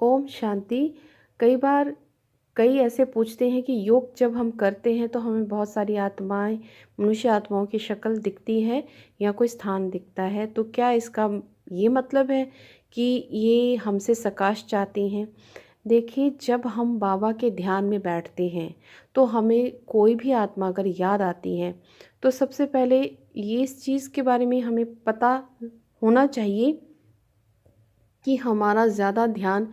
ओम शांति। कई बार कई ऐसे पूछते हैं कि योग जब हम करते हैं तो हमें बहुत सारी आत्माएं, मनुष्य आत्माओं की शक्ल दिखती है या कोई स्थान दिखता है, तो क्या इसका ये मतलब है कि ये हमसे सकाश चाहती हैं? देखिए, जब हम बाबा के ध्यान में बैठते हैं तो हमें कोई भी आत्मा अगर याद आती है तो सबसे पहले ये इस चीज़ के बारे में हमें पता होना चाहिए कि हमारा ज़्यादा ध्यान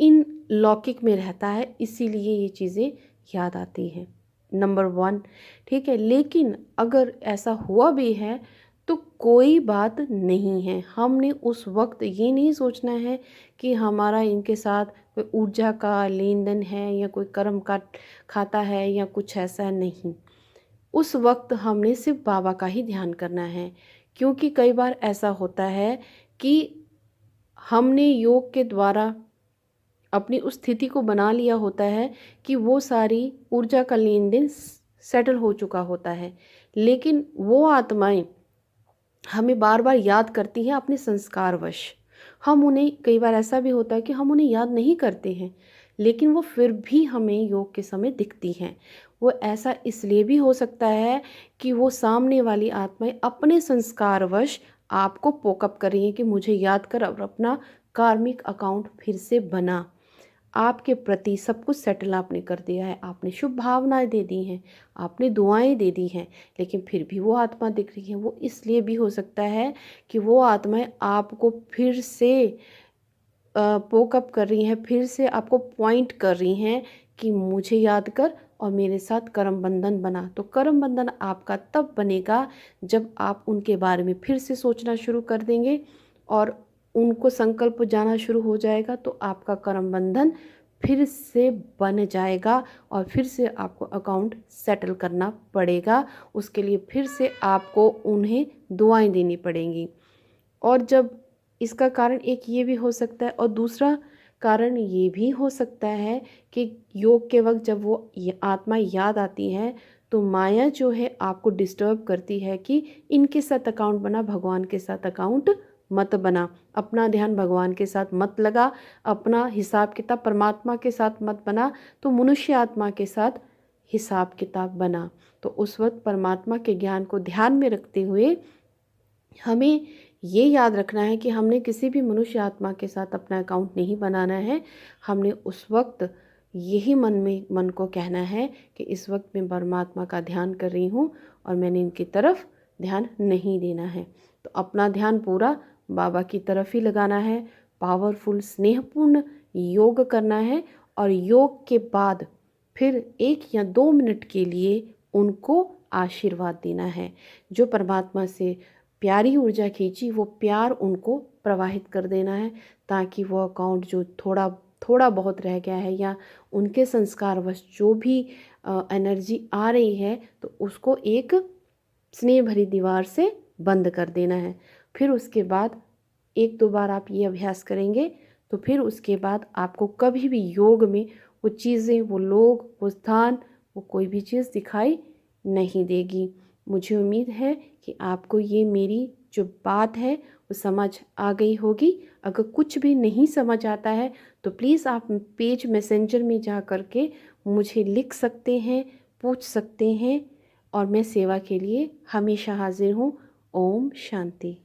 इन लौकिक में रहता है, इसीलिए ये चीज़ें याद आती हैं। नंबर 1, ठीक है। लेकिन अगर ऐसा हुआ भी है तो कोई बात नहीं है। हमने उस वक्त ये नहीं सोचना है कि हमारा इनके साथ कोई ऊर्जा का लेन देन है या कोई कर्म का खाता है या कुछ ऐसा नहीं। उस वक्त हमने सिर्फ बाबा का ही ध्यान करना है, क्योंकि कई बार ऐसा होता है कि हमने योग के द्वारा अपनी उस स्थिति को बना लिया होता है कि वो सारी ऊर्जा का लेन देन सेटल हो चुका होता है, लेकिन वो आत्माएं हमें बार बार याद करती हैं अपने संस्कारवश। हम उन्हें, कई बार ऐसा भी होता है कि हम उन्हें याद नहीं करते हैं, लेकिन वो फिर भी हमें योग के समय दिखती हैं। वो ऐसा इसलिए भी हो सकता है कि वो सामने वाली आत्माएं अपने संस्कारवश आपको पोकअप कर रही हैं कि मुझे याद कर अब अपना कार्मिक अकाउंट फिर से बना। आपके प्रति सब कुछ सेटल आपने कर दिया है, आपने शुभ भावनाएं दे दी हैं, आपने दुआएं दे दी हैं, लेकिन फिर भी वो आत्मा दिख रही है। वो इसलिए भी हो सकता है कि वो आत्माएं आपको फिर से पोकअप कर रही हैं, फिर से आपको पॉइंट कर रही हैं कि मुझे याद कर और मेरे साथ कर्म बंधन बना। तो कर्म बंधन आपका तब बनेगा जब आप उनके बारे में फिर से सोचना शुरू कर देंगे और उनको संकल्प जाना शुरू हो जाएगा, तो आपका कर्म बंधन फिर से बन जाएगा और फिर से आपको अकाउंट सेटल करना पड़ेगा। उसके लिए फिर से आपको उन्हें दुआएं देनी पड़ेंगी। और जब इसका कारण एक ये भी हो सकता है, और दूसरा कारण ये भी हो सकता है कि योग के वक्त जब वो आत्मा याद आती है तो माया जो है आपको डिस्टर्ब करती है कि इनके साथ अकाउंट बना, भगवान के साथ अकाउंट मत बना, अपना ध्यान भगवान के साथ मत लगा, अपना हिसाब किताब परमात्मा के साथ मत बना, तो मनुष्य आत्मा के साथ हिसाब किताब बना। तो उस वक्त परमात्मा के ज्ञान को ध्यान में रखते हुए हमें ये याद रखना है कि हमने किसी भी मनुष्य आत्मा के साथ अपना अकाउंट नहीं बनाना है। हमने उस वक्त यही मन को कहना है कि इस वक्त मैं परमात्मा का ध्यान कर रही हूँ और मैंने इनकी तरफ ध्यान नहीं देना है। तो अपना ध्यान पूरा बाबा की तरफ ही लगाना है, पावरफुल स्नेहपूर्ण योग करना है और योग के बाद फिर 1 या 2 मिनट के लिए उनको आशीर्वाद देना है। जो परमात्मा से प्यारी ऊर्जा खींची, वो प्यार उनको प्रवाहित कर देना है, ताकि वो अकाउंट जो थोड़ा थोड़ा बहुत रह गया है या उनके संस्कारवश जो भी एनर्जी आ रही है, तो उसको एक स्नेह भरी दीवार से बंद कर देना है। फिर उसके बाद 1-2 बार आप ये अभ्यास करेंगे तो फिर उसके बाद आपको कभी भी योग में वो चीज़ें, वो लोग, वो स्थान, वो कोई भी चीज़ दिखाई नहीं देगी। मुझे उम्मीद है कि आपको ये मेरी जो बात है वो समझ आ गई होगी। अगर कुछ भी नहीं समझ आता है तो प्लीज़ आप पेज मैसेंजर में जा कर के मुझे लिख सकते हैं, पूछ सकते हैं, और मैं सेवा के लिए हमेशा हाजिर हूँ। ओम शांति।